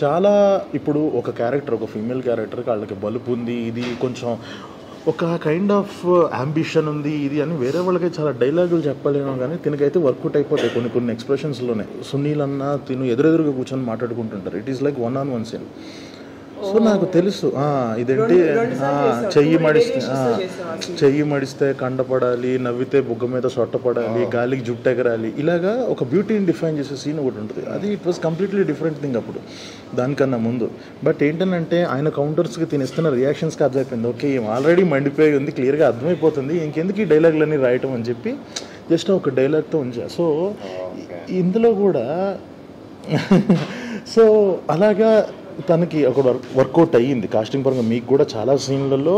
చాలా ఇప్పుడు ఒక క్యారెక్టర్, ఒక ఫీమేల్ క్యారెక్టర్కి వాళ్ళకి బలుపు ఉంది, ఇది కొంచెం ఒక కైండ్ ఆఫ్ అంబిషన్ ఉంది ఇది అని వేరే వాళ్ళకి చాలా డైలాగులు చెప్పలేము, కానీ తినకైతే వర్కౌట్ అయిపోతాయి కొన్ని ఎక్స్ప్రెషన్స్లోనే. సునీల్ అన్న తిను ఎదురెదురుగా కూర్చొని మాట్లాడుకుంటుంటారు. It is like 1-on-1 scene. So నాకు తెలుసు ఇదేంటి చెయ్యి మడిస్తే కండపడాలి, నవ్వితే బుగ్గ మీద సొట్టపడాలి, గాలికి జుట్టు ఎగరాలి, ఇలాగా ఒక బ్యూటీని డిఫైన్ చేసే సీన్ ఒకటి ఉంటుంది. అది it was completely different thing అప్పుడు దానికన్నా ముందు. బట్ ఏంటంటే ఆయన కౌంటర్స్కి తినిస్తున్న రియాక్షన్స్కి అర్థమైపోయింది, ఓకే ఆల్రెడీ మండిపోయి ఉంది, క్లియర్గా అర్థమైపోతుంది, ఇంకెందుకు ఈ డైలాగులన్నీ రాయటం అని చెప్పి జస్ట్ ఒక డైలాగ్తో ఉంచా. సో ఇందులో కూడా సో అలాగా తనకి ఒక వర్కౌట్ అయ్యింది కాస్టింగ్ పరంగా. మీకు కూడా చాలా సీన్లలో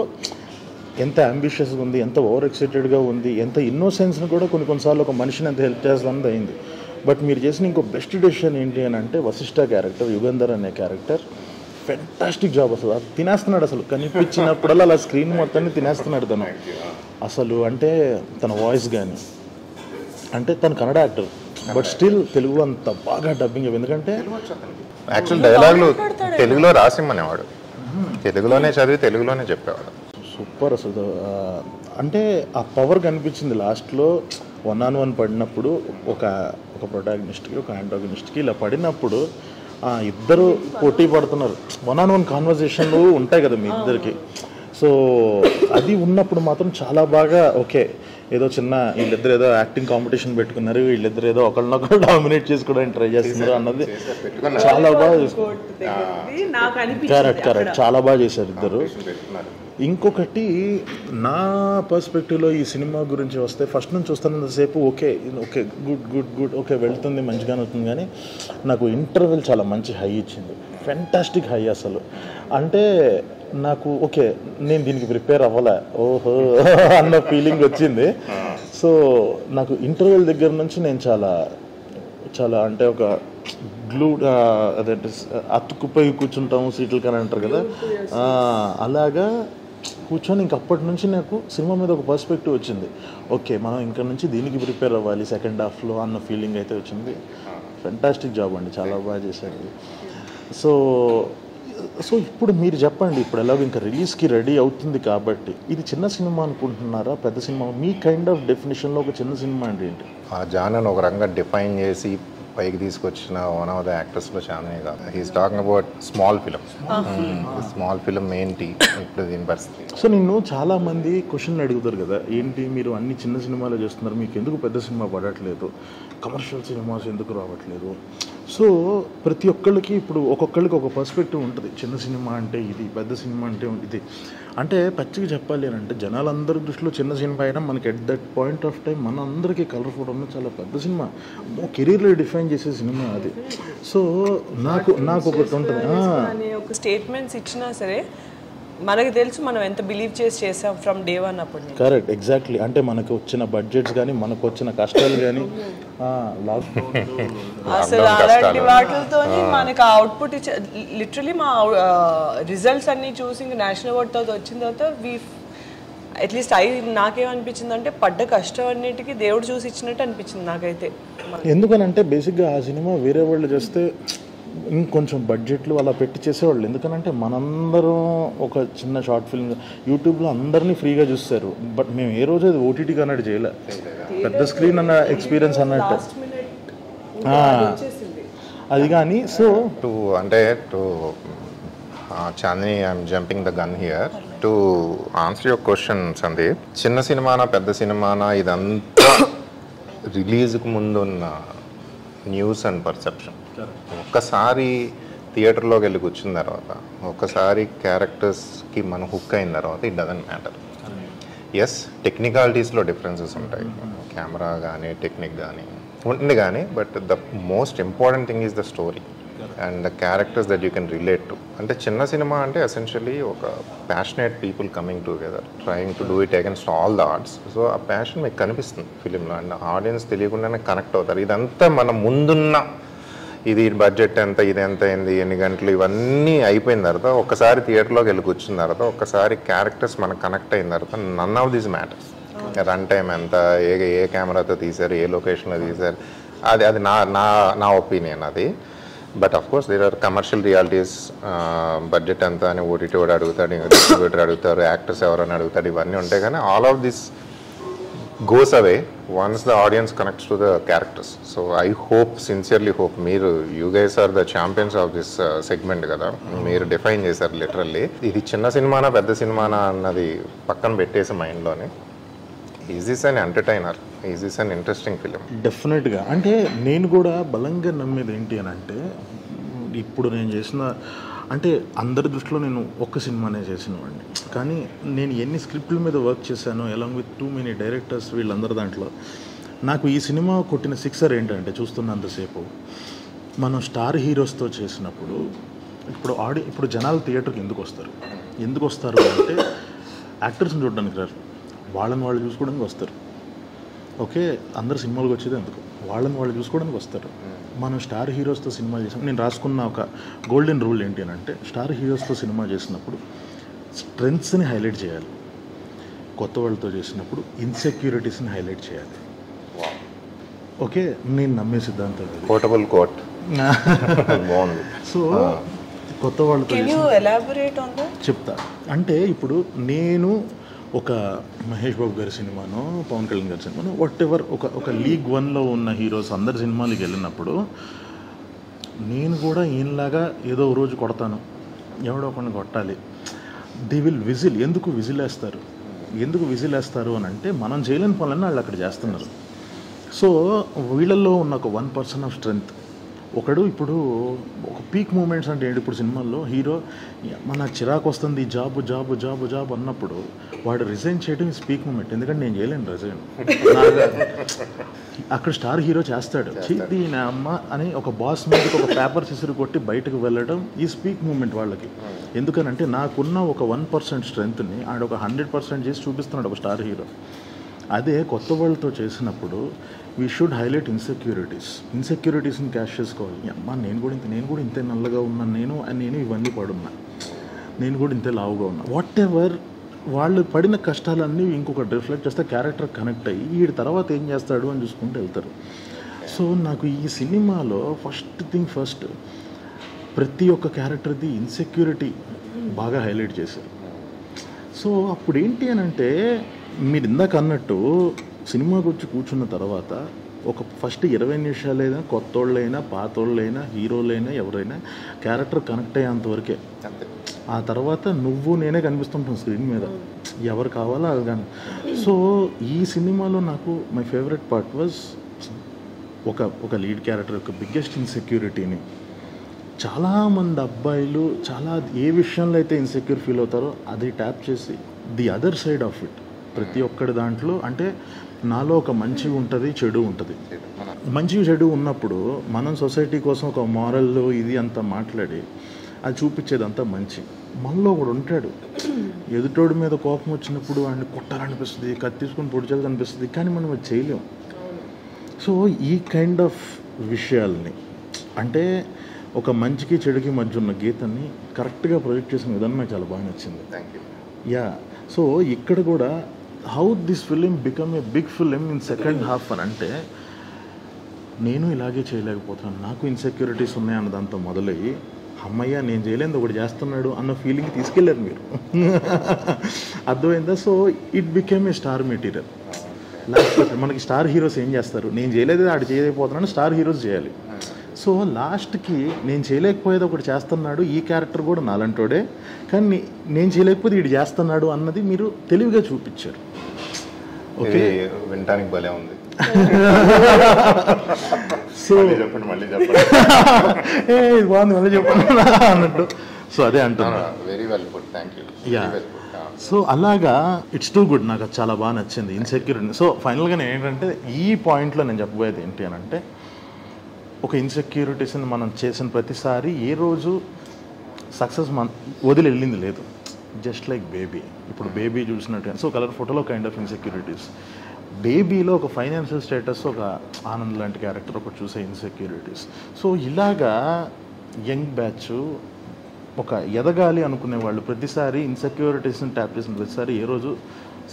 ఎంత అంబిషియస్గా ఉంది, ఎంత ఓవర్ ఎక్సైటెడ్గా ఉంది, ఎంత ఇన్నోసెన్స్ని కూడా కొన్నిసార్లు ఒక మనిషిని ఎంత హెల్ప్ చేస్తుందని అయింది. బట్ మీరు చేసిన ఇంకో బెస్ట్ డెసిషన్ ఏంటి అని అంటే వశిష్ఠ క్యారెక్టర్, యుగంధర్ అనే క్యారెక్టర్ ఫెంటాస్టిక్ జాబ్. అసలు అది తినేస్తున్నాడు, అసలు కనిపించినప్పుడల్లా అలా స్క్రీన్ మొత్తాన్ని తినేస్తున్నాడు తను అసలు. అంటే తన వాయిస్ కానీ, అంటే తను Kannada actor but still Telugu అంత బాగా డబ్బింగ్. ఎందుకంటే యాక్చువల్ డైలాగులు తెలుగులో రాసిమ్మనేవాడు, తెలుగులోనే చదివి తెలుగులోనే చెప్పేవాడు. సూపర్ అసలు. అంటే ఆ పవర్ కనిపించింది లాస్ట్లో 1-on-1 పడినప్పుడు, ఒక ప్రొటాగనిస్ట్కి ఒక యాంటాగనిస్ట్కి ఇలా పడినప్పుడు ఇద్దరు పోటీ పడుతున్నారు. 1-on-1 కాన్వర్జేషన్లు ఉంటాయి కదా మీ ఇద్దరికి. సో అది ఉన్నప్పుడు మాత్రం చాలా బాగా ఓకే, ఏదో చిన్న వీళ్ళిద్దరు ఏదో యాక్టింగ్ కాంపిటీషన్ పెట్టుకున్నారు, వీళ్ళిద్దరు ఏదో ఒకళ్ళనొకరు డామినేట్ చేసుకోవడానికి ట్రై చేస్తున్నారు అన్నది చాలా బాగా కరెక్ట్ చాలా బాగా చేశారు ఇద్దరు. ఇంకొకటి నా పర్స్పెక్టివ్లో ఈ సినిమా గురించి వస్తే, ఫస్ట్ నుంచి చూస్తున్నంతసేపు okay okay good good good okay వెళ్తుంది మంచిగానే అవుతుంది, కానీ నాకు ఇంటర్వెల్ చాలా మంచి హై ఇచ్చింది, ఫెంటాస్టిక్ హై అసలు. అంటే నాకు ఓకే నేను దీనికి ప్రిపేర్ అవ్వలే ఓహో అన్న ఫీలింగ్ వచ్చింది. సో నాకు ఇంటర్వెల్ దగ్గర నుంచి నేను చాలా చాలా అంటే ఒక గ్లూ అదేంటి అతుక్కుపోయి కూర్చుంటాము సీట్లు కానీ అంటారు కదా, అలాగా కూర్చొని ఇంకప్పటి నుంచి నాకు సినిమా మీద ఒక పర్స్పెక్టివ్ వచ్చింది. ఓకే మనం ఇక్కడ నుంచి దీనికి ప్రిపేర్ అవ్వాలి సెకండ్ హాఫ్లో అన్న ఫీలింగ్ అయితే వచ్చింది. ఫెంటాస్టిక్ జాబ్ అండి, చాలా బాగా చేశారు. సో ఇప్పుడు మీరు చెప్పండి, ఇప్పుడు ఎలాగో ఇంకా రిలీజ్కి రెడీ అవుతుంది కాబట్టి ఇది చిన్న సినిమా అనుకుంటున్నారా పెద్ద సినిమా? మీ కైండ్ ఆఫ్ డెఫినేషన్లో ఒక చిన్న సినిమా అంటే ఏంటి? ఆ జానన్ ఒక రంగా డిఫైన్ చేసి పైకి తీసుకొచ్చిన వన్ ఆఫ్ ద యాక్టర్స్లో చాలానే కాదు. He's talking about small film ఏంటి ఇప్పుడు దీని పరిస్థితి. సో నిన్ను చాలా మంది క్వశ్చన్లు అడుగుతారు కదా, ఏంటి మీరు అన్ని చిన్న సినిమాలు చేస్తున్నారు, మీకు ఎందుకు పెద్ద సినిమా పడట్లేదు, కమర్షియల్ సినిమాస్ ఎందుకు రావట్లేదు? సో ప్రతి ఒక్కళ్ళకి ఇప్పుడు ఒక్కొక్కళ్ళకి ఒక పర్స్పెక్టివ్ ఉంటుంది, చిన్న సినిమా అంటే ఇది, పెద్ద సినిమా అంటే ఇది. అంటే పచ్చిగా చెప్పాలి అని అంటే జనాలందరి దృష్టిలో చిన్న సినిమా అయినా మనకి at that point of time మన అందరికీ కలర్ఫుల్ ఉన్న చాలా పెద్ద సినిమా, కెరీర్లో డిఫైన్ చేసే సినిమా అది. సో నాకు ఒకటి ఉంటుంది, ఒక స్టేట్మెంట్స్ ఇచ్చినా సరే మనకి తెలుసు మనం ఎంత బిలీవ్ చేసాం ఫ్రమ్ డే వన్ అప్పుడు. Correct, exactly. అంటే మనకు వచ్చిన బడ్జెట్స్ కానీ మనకు వచ్చిన కష్టాలు కానీ అసలు అలాంటి వాటితో మనకు అవుట్పుట్ ఇచ్చే లిటరలీ మా రిజల్ట్స్ అన్ని చూసి నేషనల్ అవార్డ్ తర్వాత వచ్చిన తర్వాత అట్లీస్ట్ నాకేమనిపించింది అంటే పడ్డ కష్టం అన్నిటికీ దేవుడు చూసి ఇచ్చినట్టు అనిపించింది నాకైతే. ఎందుకనంటే బేసిక్గా ఆ సినిమా వేరే వాళ్ళు చేస్తే ఇంకొంచెం బడ్జెట్లు అలా పెట్టి చేసేవాళ్ళు. ఎందుకనంటే మనందరం ఒక చిన్న షార్ట్ ఫిల్మ్ యూట్యూబ్లో అందరినీ ఫ్రీగా చూస్తారు, బట్ మేము ఏ రోజు అది ఓటీటీ అన్నట్టు చేయలే, పెద్ద స్క్రీన్ అన్న ఎక్స్పీరియన్స్ అన్నట్టు అది. కానీ so Chandini I'm jumping the gun here to answer your question Sandeep. చిన్న సినిమానా పెద్ద సినిమానా ఇదంతా రిలీజ్కి ముందు ఉన్న న్యూస్ అండ్ పర్సెప్షన్. ఒక్కసారి థియేటర్లోకి వెళ్ళి కూర్చున్న తర్వాత, ఒక్కసారి క్యారెక్టర్స్కి మనం హుక్ అయిన తర్వాత ఇట్ డజంట్ మ్యాటర్. ఎస్ టెక్నికాలిటీస్లో డిఫరెన్సెస్ ఉంటాయి, కెమెరా కానీ టెక్నిక్ కానీ ఉంటుంది కానీ, but the most important thing is the story and the characters that you can relate to. అంటే చిన్న సినిమా అంటే ఎసెన్షియలీ ఒక passionate people coming together trying to do it against all the odds. So ఆ passion మీకు కనిపిస్తుంది ఫిలింలో and audience తెలియకుండానే కనెక్ట్ అవుతారు. ఇదంతా మన ముందున్న ఇది బడ్జెట్ ఎంత, ఇది ఎంత అయింది, ఎన్ని గంటలు, ఇవన్నీ అయిపోయిన తర్వాత ఒక్కసారి థియేటర్లోకి వెళ్ళి కూర్చున్న తర్వాత ఒక్కసారి క్యారెక్టర్స్ మనకు కనెక్ట్ అయిన తర్వాత none of these matters. Run time ఎంత, ఏ కెమెరాతో తీశారు, ఏ లొకేషన్లో తీశారు, అది నా ఒపీనియన్ అది. But of course there are commercial realities. Budget ఎంత అని ఓటీటీ వాడు అడుగుతాడు, డిస్ట్రిబ్యూటర్ అడుగుతారు, యాక్టర్స్ ఎవరైనా అడుగుతాడు, ఇవన్నీ ఉంటాయి. కానీ all of this goes away once the audience connects to the characters. So I hope, sincerely hope, you guys are the champions of this segment kada. Meer define chesaru literally. Idi chinna cinema na pedda cinema na annadi pakkan pettesi mind lone. Is this an entertainer? Is this an interesting film? డెఫినెట్గా. అంటే నేను కూడా బలంగా నమ్మేది ఏంటి అని అంటే, ఇప్పుడు నేను చేసిన అంటే అందరి దృష్టిలో నేను ఒక్క సినిమానే చేసినవాడిని, కానీ నేను ఎన్ని స్క్రిప్ట్ల మీద వర్క్ చేశాను along with too many directors, వీళ్ళందరి దాంట్లో నాకు ఈ సినిమా కొట్టిన సిక్సర్ ఏంటంటే చూస్తున్నంతసేపు మనం స్టార్ హీరోస్తో చేసినప్పుడు ఇప్పుడు జనాలు థియేటర్కి ఎందుకు వస్తారు అంటే యాక్టర్స్ని చూడడానికి రారు, వాళ్ళని వాళ్ళు చూసుకోవడానికి వస్తారు. ఓకే, అందరు సినిమాలకు వచ్చేది ఎందుకు, వాళ్ళని వాళ్ళు చూసుకోవడానికి వస్తారు. మనం స్టార్ హీరోస్తో సినిమా చేసాం. నేను రాసుకున్న ఒక గోల్డెన్ రూల్ ఏంటి అని అంటే, స్టార్ హీరోస్తో సినిమా చేసినప్పుడు స్ట్రెంగ్త్స్ని హైలైట్ చేయాలి, కొత్త వాళ్ళతో చేసినప్పుడు ఇన్సెక్యూరిటీస్ని హైలైట్ చేయాలి. ఓకే, నేను నమ్మే సిద్ధాంతం కోటబుల్ కోట్ బాగుంది. సో కొత్త వాళ్ళతో చెప్తా అంటే, ఇప్పుడు నేను ఒక మహేష్ బాబు గారి సినిమానో పవన్ కళ్యాణ్ గారి సినిమానో వాట్ ఎవర్ ఒక లీగ్ 1లో ఉన్న హీరోస్ అందరి సినిమాలకి వెళ్ళినప్పుడు నేను కూడా ఈయనలాగా ఏదో రోజు కొడతాను, ఎవడో ఒకరిని కొట్టాలి. They will whistle. ఎందుకు విజిల్ వేస్తారు అని అంటే, మనం చేయలేని పనులన్నీ వాళ్ళు అక్కడ చేస్తున్నారు. సో వీళ్ళల్లో ఉన్న ఒక 1% ఆఫ్ స్ట్రెంగ్త్ ఒకడు. ఇప్పుడు ఒక పీక్ మూమెంట్స్ అంటే ఏంటి, ఇప్పుడు సినిమాల్లో హీరో మన చిరాకు వస్తుంది జాబ్ అన్నప్పుడు వాడు రిజైన్ చేయడం ఇస్ పీక్ మూమెంట్. ఎందుకంటే నేను చేయలేను రిజైన్, అక్కడ స్టార్ హీరో చేస్తాడు. దీని అమ్మ అని ఒక బాస్ మీదకి ఒక పేపర్ సిసురు కొట్టి బయటకు వెళ్ళడం ఈ పీక్ మూమెంట్ వాళ్ళకి. ఎందుకనంటే నాకున్న ఒక 1% స్ట్రెంగ్త్ని ఆడ ఒక 100% చేసి చూపిస్తున్నాడు ఒక స్టార్ హీరో. అదే కొత్త వాళ్ళతో చేసినప్పుడు వీ షుడ్ హైలైట్ ఇన్సెక్యూరిటీస్ని క్యాష్ చేసుకోవాలి. అమ్మా నేను కూడా ఇంతే నల్లగా ఉన్నాను, నేను ఇవన్నీ పడున్నా, నేను కూడా ఇంతే లావుగా ఉన్నా, వాట్ ఎవర్ వాళ్ళు పడిన కష్టాలన్నీ ఇంకొకటి రిఫ్లెక్ట్ చేస్తే క్యారెక్టర్ కనెక్ట్ అయ్యి వీడి తర్వాత ఏం చేస్తాడు అని చూసుకుంటూ వెళ్తారు. సో నాకు ఈ సినిమాలో ఫస్ట్ ప్రతి ఒక్క క్యారెక్టర్ది ఇన్సెక్యూరిటీ బాగా హైలైట్ చేశారు. సో అప్పుడు ఏంటి అని అంటే, మీరు ఇందాక అన్నట్టు సినిమాకి వచ్చి కూర్చున్న తర్వాత ఒక ఫస్ట్ 20 నిమిషాలైనా కొత్తోళ్ళైనా పాతోళ్ళైనా హీరోలైనా ఎవరైనా క్యారెక్టర్ కనెక్ట్ అయ్యేంతవరకే. ఆ తర్వాత నేనే కనిపిస్తుంటాను స్క్రీన్ మీద, ఎవరు కావాలో అది కానీ. సో ఈ సినిమాలో నాకు మై ఫేవరెట్ పార్ట్ వాజ్ ఒక లీడ్ క్యారెక్టర్ యొక్క బిగ్గెస్ట్ ఇన్సెక్యూరిటీని చాలామంది అబ్బాయిలు ఏ విషయంలో అయితే ఇన్సెక్యూర్ ఫీల్ అవుతారో అది ట్యాప్ చేసి the other side of it ప్రతి ఒక్కటి దాంట్లో. అంటే నాలో ఒక మంచి ఉంటుంది, చెడు ఉంటుంది. మంచి చెడు ఉన్నప్పుడు మనం సొసైటీ కోసం ఒక మారల్ ఇది అంతా మాట్లాడి అది చూపించేదంతా మంచి. మనలో ఒకడు ఉంటాడు, ఎదుటోడి మీద కోపం వచ్చినప్పుడు వాడిని కొట్టాలనిపిస్తుంది, కత్తి తీసుకొని పొడిచాలనిపిస్తుంది, కానీ మనం అది చేయలేం. సో ఈ కైండ్ ఆఫ్ విషయాల్ని అంటే ఒక మంచికి చెడుకి మధ్య ఉన్న గీతాన్ని కరెక్ట్గా ప్రొజెక్ట్ చేసిన విధానం నాకు చాలా బాగా నచ్చింది. యా, సో ఇక్కడ కూడా how this film become a big film in second half అని అంటే, నేను ఇలాగే చేయలేకపోతున్నాను, నాకు ఇన్సెక్యూరిటీస్ ఉన్నాయన్న దాంతో మొదలయ్యి అమ్మయ్య నేను చేయలేదు ఒకటి చేస్తున్నాడు అన్న ఫీలింగ్ తీసుకెళ్ళారు మీరు. అర్థమైందా? So it became a star material. Last మనకి స్టార్ హీరోస్ ఏం చేస్తారు, నేను చేయలేదు ఆడు చేయలేకపోతున్నాను, స్టార్ హీరోస్ చేయాలి. సో లాస్ట్కి నేను చేయలేకపోయేది ఒకటి చేస్తున్నాడు, ఈ క్యారెక్టర్ కూడా నాలంటోడే, కానీ నేను చేయలేకపోతే వీడు చేస్తున్నాడు అన్నది మీరు తెలివిగా చూపించారు. ఓకే, వినటానికి భలే ఉంది. సో మళ్ళీ బాగుంది, మళ్ళీ చెప్పండి అన్నట్టు. సో అదే అంటున్నా. Very well good, thank you. Yeah, so అలాగా ఇట్స్ టూ గుడ్, నాకు చాలా బాగా నచ్చింది ఇన్సెక్యూరిటీ. సో ఫైనల్గా నేను ఏంటంటే ఈ పాయింట్లో నేను చెప్పబోయేది ఏంటి అని అంటే, ఒక ఇన్సెక్యూరిటీస్ని మనం చేసిన ప్రతిసారి ఏ రోజు సక్సెస్ వదిలి వెళ్ళింది లేదు. జస్ట్ లైక్ బేబీ, ఇప్పుడు బేబీ చూసినట్టు. సో కలర్ ఫోటోలో కైండ్ ఆఫ్ ఇన్సెక్యూరిటీస్, బేబీలో ఒక ఫైనాన్షియల్ స్టేటస్, ఒక ఆనంద్ లాంటి క్యారెక్టర్ ఒకటి చూసే ఇన్సెక్యూరిటీస్. సో ఇలాగా యంగ్ బ్యాచ్ ఒక ఎదగాలి అనుకునే వాళ్ళు ప్రతిసారి ఇన్సెక్యూరిటీస్ని ట్యాప్ చేసిన ప్రతిసారి ఏ రోజు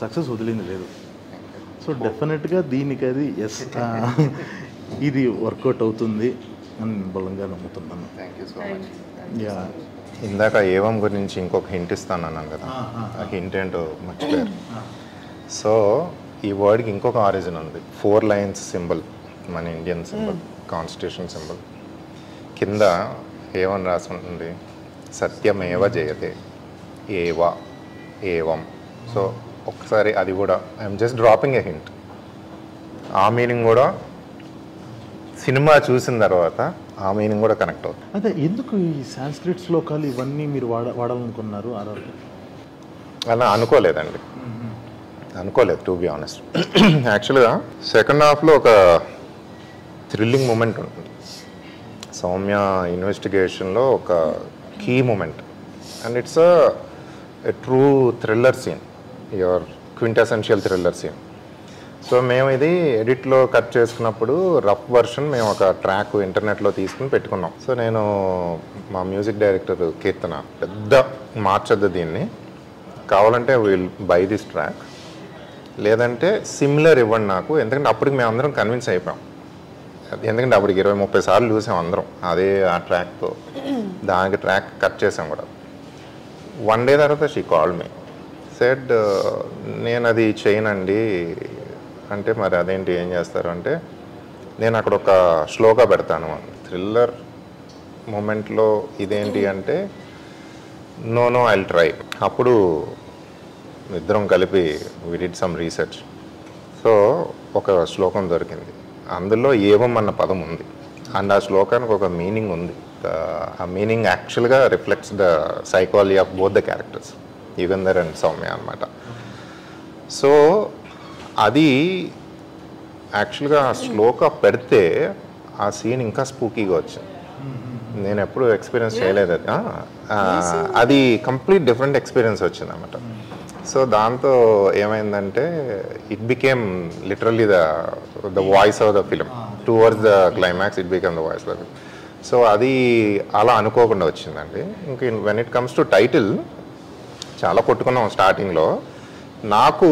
సక్సెస్ వదిలింది లేదు. సో డెఫినెట్గా దీనికి అది ఎస్ ఇది వర్కౌట్ అవుతుంది అని బలంగా నమ్ముతున్నాను. Thank you so much. Yeah, ఇందాక ఏవం గురించి ఇంకొక హింట్ ఇస్తాను అన్నాను కదా, ఆ హింట్ ఏంటో మర్చిపోయారు. సో ఈ వర్డ్కి ఇంకొక ఆరిజిన్ ఉంది. 4 లైన్స్ సింబల్, మన ఇండియన్ సింబల్, కాన్స్టిట్యూషన్ సింబల్. కింద ఏమని రాసి ఉంటుంది, సత్యమేవ జయతే ఏవా ఏవం. సో ఒకసారి అది కూడా I'm just dropping A hint. ఆ మీనింగ్ కూడా సినిమా చూసిన తర్వాత ఆ మీనింగ్ కూడా కనెక్ట్ అవుతుంది. అదే ఎందుకు ఈ సాంస్క్రిట్ శ్లోకాలు ఇవన్నీ మీరు వాడాలనుకున్నారు? అలా అనుకోలేదండి, అనుకోలేదు టు బి ఆనెస్ట్. యాక్చువల్గా సెకండ్ హాఫ్లో ఒక థ్రిల్లింగ్ మూమెంట్ ఉంటుంది. సౌమ్య ఇన్వెస్టిగేషన్లో ఒక key moment and it's a true thriller scene, your quintessential thriller scene. So మేము ఇది ఎడిట్లో కట్ చేసుకున్నప్పుడు రఫ్ వర్షన్ మేము ఒక ట్రాక్ ఇంటర్నెట్లో తీసుకుని పెట్టుకున్నాం. సో నేను మా మ్యూజిక్ డైరెక్టర్ కీర్తన పెద్ద మార్చొద్దు దీన్ని, కావాలంటే విల్ బై దిస్ ట్రాక్, లేదంటే సిమిలర్ ఇవ్వండి నాకు, ఎందుకంటే అప్పటికి మేము అందరం కన్విన్స్ అయిపోయాం. ఎందుకంటే అప్పటికి 20-30 సార్లు చూసాం అందరం అదే ఆ ట్రాక్తో, దానికి ట్రాక్ కట్ చేసాం కూడా. వన్ డే తర్వాత షీ కాల్డ్ మీ, సెడ్ నేను అది చేయనండి అంటే, మరి అదేంటి ఏం చేస్తారు అంటే, నేను అక్కడ ఒక శ్లోగా పెడతాను థ్రిల్లర్ మూమెంట్లో, ఇదేంటి అంటే నో ఐల్ ట్రై. అప్పుడు ఇద్దరం కలిపి we did some research. So ఒక శ్లోకం దొరికింది, అందులో ఏవం అన్న పదం ఉంది అండ్ ఆ శ్లోకానికి ఒక మీనింగ్ ఉంది. ఆ మీనింగ్ యాక్చువల్గా reflects the psychology of both the characters, Yugandhar and Soumya అనమాట. సో అది యాక్చువల్గా ఆ శ్లోక పెడితే ఆ సీన్ ఇంకా స్పూకీగా వచ్చింది. నేను ఎప్పుడు ఎక్స్పీరియన్స్ చేయలేదు అది. అది కంప్లీట్ డిఫరెంట్ ఎక్స్పీరియన్స్ వచ్చింది అన్నమాట. సో దాంతో ఏమైందంటే it became literally the voice of the film towards the climax, it became the voice of the film. So అది అలా అనుకోకుండా వచ్చిందండి. ఇంక when it comes to title చాలా కొట్టుకున్నాం స్టార్టింగ్లో. నాకు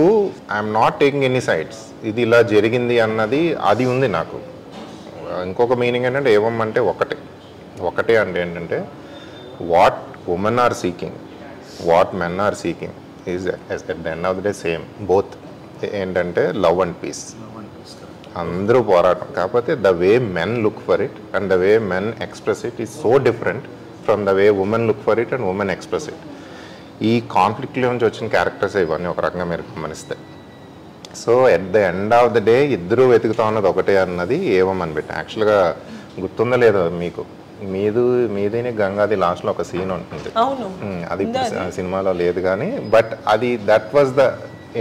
I'm not taking any sides, ఇది ఇలా జరిగింది అన్నది అది ఉంది నాకు. ఇంకొక మీనింగ్ ఏంటంటే ఏవం అంటే ఒకటే అంటే ఏంటంటే what women are seeking, what men are seeking is at the end of the day same, both. ఏంటంటే లవ్ అండ్ పీస్, అందరూ పోరాటం. కాకపోతే the way men look for it and the way men express it is so different from the way women look for it and women express it. ఈ కాన్ఫ్లిక్ట్లో నుంచి వచ్చిన characters ఇవన్నీ ఒక రకంగా మీరు గమనిస్తే. So at the end of the day ఇద్దరూ వెతుకుతా ఉన్నది ఒకటే అన్నది ఏవం అనిపెట్టి. యాక్చువల్గా గుర్తుందో లేదో మీకు, మీదిని గంగాది లాస్ట్లో ఒక సీన్ ఉంటుంది, అది సినిమాలో లేదు కానీ, బట్ అది that was the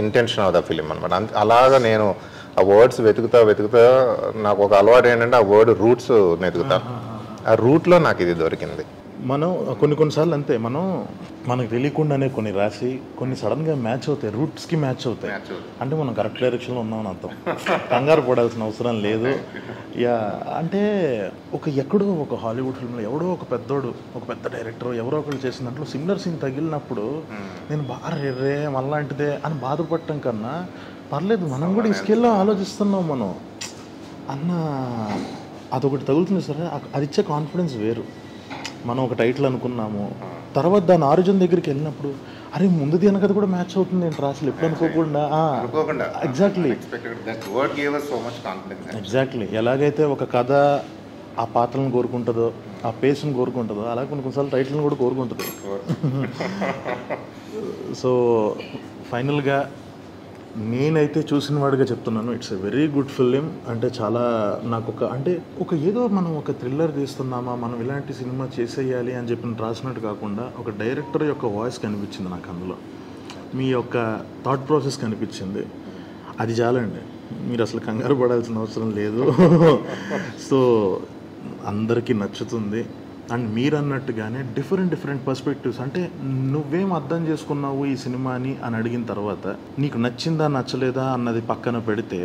intention of the film అనమాట. అలాగా నేను ఆ వర్డ్స్ వెతుకుతా నాకు ఒక అలవాటు ఏంటంటే ఆ వర్డ్ రూట్స్ వెతుకుతా, ఆ రూట్లో నాకు ఇది దొరికింది. మనం కొన్నిసార్లు అంతే, మనకు తెలియకుండానే కొన్ని రాసి కొన్ని సడన్గా మ్యాచ్ అవుతాయి, రూట్స్కి మ్యాచ్ అవుతాయి. అంటే మనం కరెక్ట్ డైరెక్షన్లో ఉన్నామని అర్థం, కంగారు పడాల్సిన అవసరం లేదు. అంటే ఎక్కడో ఒక హాలీవుడ్ ఫిల్మ్లో ఎవడో ఒక పెద్ద డైరెక్టర్ ఎవరో ఒకరు చేసిన దాంట్లో సిమిలర్ సీన్ తగిలినప్పుడు నేను బాగా రే మళ్ళాంటిదే అని బాధపడటం కన్నా పర్లేదు, మనం కూడా ఈ స్కేల్లో ఆలోచిస్తున్నాం మనం అన్న అదొకటి తగులుతుంది సరే, అది ఇచ్చే కాన్ఫిడెన్స్ వేరు. మనం ఒక టైటిల్ అనుకున్నాము, తర్వాత దాని ఆరిజిన్ దగ్గరికి వెళ్ళినప్పుడు అరే ముందు దీని కూడా మ్యాచ్ అవుతుంది ఏంటి అసలు ఎప్పుడు అనుకోకుండా. ఎగ్జాక్ట్లీ ఎలాగైతే ఒక కథ ఆ పాత్రలను కోరుకుంటుందో, ఆ పేస్ని కోరుకుంటుందో, అలాగే కొన్నిసార్లు టైటిల్ని కూడా కోరుకుంటుంది. సో ఫైనల్గా నేనైతే చూసిన వాడిగా చెప్తున్నాను, it's a very good film. అంటే చాలా నాకు ఏదో మనం ఒక థ్రిల్లర్ తీస్తున్నామా, మనం ఇలాంటి సినిమా చేసేయాలి అని చెప్పి రాసినట్టు కాకుండా ఒక డైరెక్టర్ యొక్క వాయిస్ కనిపించింది నాకు అందులో, మీ యొక్క థాట్ ప్రాసెస్ కనిపించింది. అది చాలండి, మీరు అసలు కంగారు పడాల్సిన అవసరం లేదు. సో అందరికీ నచ్చుతుంది. అండ్ మీరు అన్నట్టుగానే డిఫరెంట్ పర్స్పెక్టివ్స్, అంటే నువ్వేం అర్థం చేసుకున్నావు ఈ సినిమాని అని అడిగిన తర్వాత నీకు నచ్చిందా నచ్చలేదా అన్నది పక్కన పెడితే,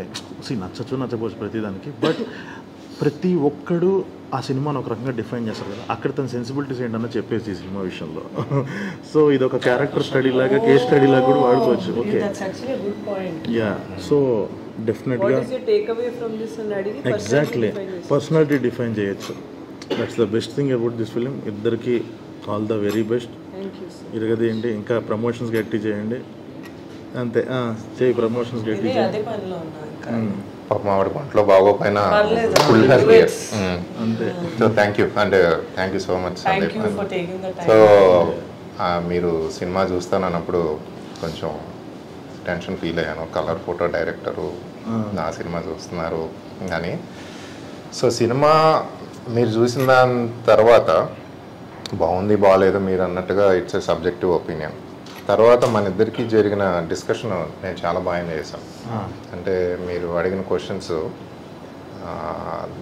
నచ్చకపోవచ్చు ప్రతిదానికి, బట్ ప్రతి ఒక్కడు ఆ సినిమాను ఒక రకంగా డిఫైన్ చేస్తారు కదా, అక్కడ తన సెన్సిబిలిటీస్ ఏంటన్నా చెప్పేసి ఈ సినిమా విషయంలో. సో ఇది ఒక క్యారెక్టర్ స్టడీ లాగా, కేస్ స్టడీ లాగా కూడా వాడుకోవచ్చు. ఓకే, సో డెఫినెట్గా ఎగ్జాక్ట్లీ పర్సనాలిటీ డిఫైన్ చేయొచ్చు. That's the best thing about this film. ఇద్దరికి ఆల్ ద వెరీ బెస్ట్. ఇరగదేయండి, ఇంకా ప్రమోషన్స్ గట్టి చేయండి, అంతే చేయి, ప్రమోషన్స్ గట్టి చేయండి. మామిడి పంటలో బాగోపోయినా అంతే. So thank you so much. So మీరు సినిమా చూస్తానన్నప్పుడు కొంచెం టెన్షన్ ఫీల్ అయ్యాను, కలర్ ఫోటో డైరెక్టరు నా సినిమా చూస్తున్నారు అని. సో సినిమా మీరు చూసిన దాని తర్వాత బాగుంది బాగాలేదు మీరు అన్నట్టుగా ఇట్స్ ఏ సబ్జెక్టివ్ ఒపీనియన్. తర్వాత మన ఇద్దరికి జరిగిన డిస్కషన్ నేను చాలా బాగా చేశాను. అంటే మీరు అడిగిన questions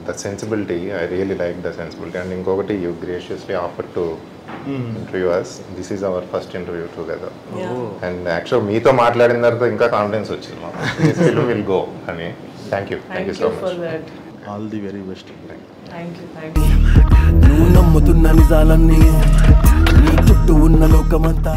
the sensibility, I really like the sensibility. And ఇంకొకటి, you graciously offer to interview us. This is our first interview together. And actual మీతో మాట్లాడిన తర్వాత ఇంకా కాన్ఫిడెన్స్ వచ్చింది మాకు, విల్ గో అని. Thank you so much. All the very best. నువ్వు నమ్ముతున్న నిజాలన్నీ నీ చుట్టూ ఉన్న లోకమంతా